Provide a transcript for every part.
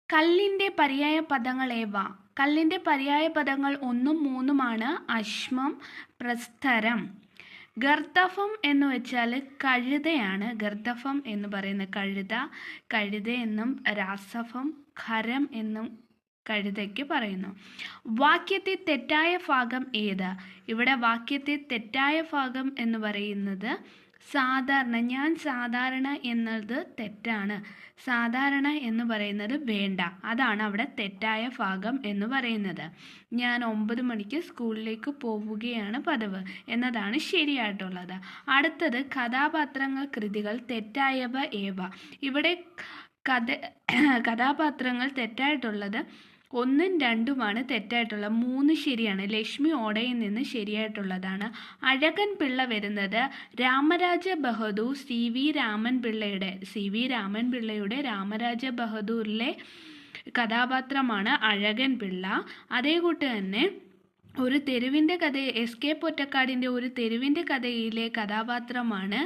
കല്ലിൻ്റെ പര്യായ പദങ്ങൾ ഏവ? കല്ലിൻ്റെ പര്യായ പദങ്ങൾ 1ഉം 3ഉമാണ്. അശ്മം, പ്രസ്തരം. ഗർദഭം എന്ന് വെച്ചാൽ കഴുതയാണ്. ഗർദഭം എന്ന് പറയുന്നത് കഴുത എന്നും രാസഭം ഖരം എന്നും കഴുതയ്ക്ക് പറയുന്നു. വാക്യത്തിൽ തെറ്റായ ഭാഗം ഏത്? ഇവിടെ വാക്യത്തിൽ തെറ്റായ ഭാഗം എന്ന് പറയുന്നത് സാധാരണ. ഞാൻ സാധാരണ എന്നത് തെറ്റാണ്. സാധാരണ എന്ന് പറയുന്നത് വേണ്ട. അതാണ് അവിടെ തെറ്റായ ഭാഗം എന്ന് പറയുന്നത്. ഞാൻ 9 മണിക്ക് സ്കൂളിലേക്ക് പോവുകയാണ് പതിവ് എന്നതാണ് ശരിയായിട്ടുള്ളത്. അടുത്തത് കഥാപാത്രങ്ങൾ കൃതികൾ തെറ്റായവ ഏവ? ഇവിടെ കഥാപാത്രങ്ങൾ തെറ്റായിട്ടുള്ളത് 1ഉം 2ഉമാണ് തെറ്റായിട്ടുള്ളത്. 3 ശരിയാണ്. ലക്ഷ്മി ഓടയിൽ നിന്ന് ശരിയായിട്ടുള്ളതാണ്. അഴകൻ പിള്ള വരുന്നത് രാമരാജ ബഹദൂർ സി വി രാമൻപിള്ളയുടെ രാമരാജ ബഹദൂറിലെ കഥാപാത്രമാണ് അഴകൻ പിള്ള. അതേ കൂട്ട് തന്നെ ഒരു തെരുവിൻ്റെ കഥ, എസ് കെ പൊറ്റക്കാടിൻ്റെ ഒരു തെരുവിൻ്റെ കഥയിലെ കഥാപാത്രമാണ്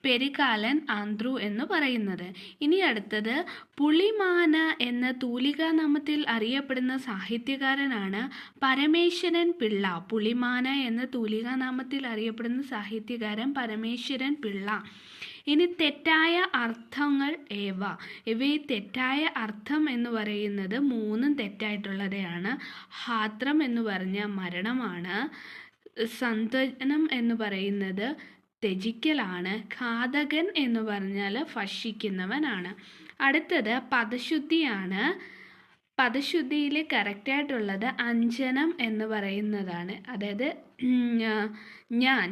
പെരികാലൻ ആന്ത്രു എന്ന് പറയുന്നത്. ഇനി അടുത്തത് പുളിമാന എന്ന തൂലികാനാമത്തിൽ അറിയപ്പെടുന്ന സാഹിത്യകാരനാണ് പരമേശ്വരൻ പിള്ള. പുളിമാന എന്ന തൂലികാനാമത്തിൽ അറിയപ്പെടുന്ന സാഹിത്യകാരൻ പരമേശ്വരൻ പിള്ള. ഇനി തെറ്റായ അർത്ഥങ്ങൾ ഏവ? ഇവയിൽ തെറ്റായ അർത്ഥം എന്ന് പറയുന്നത് 3ഉം തെറ്റായിട്ടുള്ളതാണ്. ഹാത്രം എന്ന് പറഞ്ഞാൽ മരണമാണ്. സന്തനം എന്ന് പറയുന്നത് ത്യജിക്കലാണ്. ഘാതകൻ എന്ന് പറഞ്ഞാൽ ഭക്ഷിക്കുന്നവനാണ്. അടുത്തത് പദശുദ്ധിയാണ്. പദശുദ്ധിയിൽ കറക്റ്റായിട്ടുള്ളത് അഞ്ജനം എന്ന് പറയുന്നതാണ്. അതായത്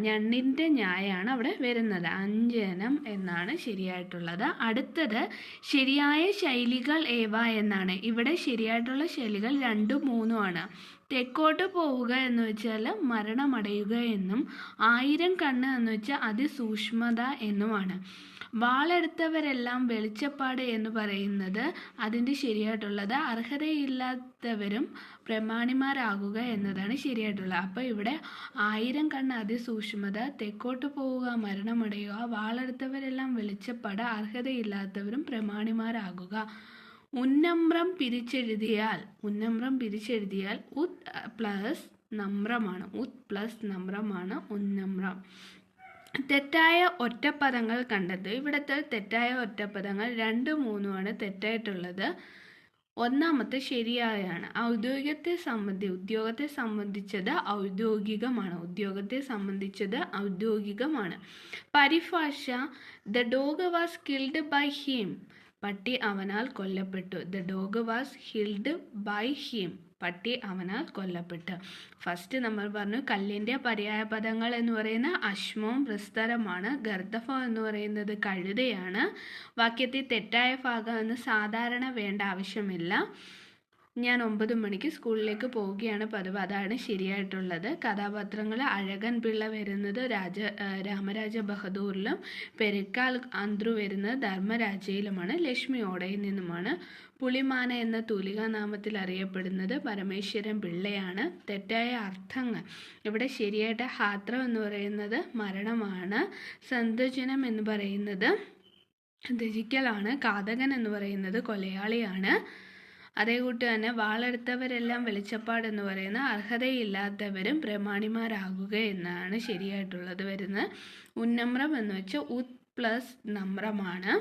ഞണ്ണിൻ്റെ ഞായാണ് അവിടെ വരുന്നത്. അഞ്ജനം എന്നാണ് ശരിയായിട്ടുള്ളത്. അടുത്തത് ശരിയായ ശൈലികൾ ഏവ എന്നാണ്. ഇവിടെ ശരിയായിട്ടുള്ള ശൈലികൾ 2ഉം 3ഉമാണ്. തെക്കോട്ട് പോവുക എന്ന് വെച്ചാൽ മരണമടയുക എന്നും 1000 കണ്ണ് എന്ന് വെച്ചാൽ അതിസൂക്ഷ്മത എന്നുമാണ്. വാളെടുത്തവരെല്ലാം വെളിച്ചപ്പാട് എന്ന് പറയുന്നത് അതിൻ്റെ ശരിയായിട്ടുള്ളത് അർഹതയില്ലാത്തവരും പ്രമാണിമാരാകുക എന്നതാണ് ശരിയായിട്ടുള്ളത്. അപ്പോൾ ഇവിടെ 1000 കണ്ണ് അതിസൂക്ഷ്മത, തെക്കോട്ട് പോവുക മരണമടയുക, വാളെടുത്തവരെല്ലാം വെളിച്ചപ്പാട്, അർഹതയില്ലാത്തവരും പ്രമാണിമാരാകുക. ഉന്നമ്രം പിരിച്ചെഴുതിയാൽ ഉത് പ്ലസ് നമ്രമാണ്. ഉത് പ്ലസ് നമ്രമാണ് ഉന്നമ്രം. തെറ്റായ ഒറ്റപ്പദങ്ങൾ കണ്ടത്. ഇവിടുത്തെ തെറ്റായ ഒറ്റപ്പദങ്ങൾ 2ഉം 3ഉമാണ് തെറ്റായിട്ടുള്ളത്. ഒന്നാമത്തെ ശരിയായാണ്. ഉദ്യോഗത്തെ സംബന്ധിച്ചത് ഔദ്യോഗികമാണ്. പരിഭാഷ the dog was killed by him. പട്ടി അവനാൽ കൊല്ലപ്പെട്ടു. The dog was killed by him. പട്ടി അവനാൽ കൊല്ലപ്പെട്ടു. ഫസ്റ്റ് നമ്മൾ പറഞ്ഞു കല്ലിൻ്റെ പര്യായ പദങ്ങൾ എന്ന് പറയുന്ന അശ്മവും പ്രസ്തരമാണ്. ഗർദഭം എന്ന് പറയുന്നത് കഴുതയാണ്. വാക്യത്തിൽ തെറ്റായ ഭാഗം എന്ന് സാധാരണ വേണ്ട ആവശ്യമില്ല. ഞാൻ 9 മണിക്ക് സ്കൂളിലേക്ക് പോവുകയാണ് പതിവ്. അതാണ് ശരിയായിട്ടുള്ളത്. കഥാപാത്രങ്ങൾ അഴകൻ പിള്ള വരുന്നത് രാമരാജ ബഹദൂറിലും പെരിക്കാൽ ആന്ത്രു വരുന്നത് ധർമ്മരാജയിലുമാണ്. ലക്ഷ്മി ഓടയിൽ നിന്നുമാണ്. പുളിമാന എന്ന തൂലികാനാമത്തിൽ അറിയപ്പെടുന്നത് പരമേശ്വരൻ പിള്ളയാണ്. തെറ്റായ അർത്ഥങ്ങൾ ഇവിടെ ശരിയായിട്ട് ഹാത്രം എന്ന് പറയുന്നത് മരണമാണ്. സന്തോചനം എന്ന് പറയുന്നത് ത്യജിക്കലാണ്. ഘാതകൻ എന്ന് പറയുന്നത് കൊലയാളിയാണ്. അതേ കൂട്ട് തന്നെ വാളെടുത്തവരെല്ലാം വെളിച്ചപ്പാട് എന്ന് പറയുന്ന അർഹതയില്ലാത്തവരും പ്രമാണിമാരാകുക എന്നാണ് ശരിയായിട്ടുള്ളത് വരുന്നത്. ഉന്നമ്രം എന്ന് വെച്ചാൽ ഉത് പ്ലസ് നമ്രമാണ്.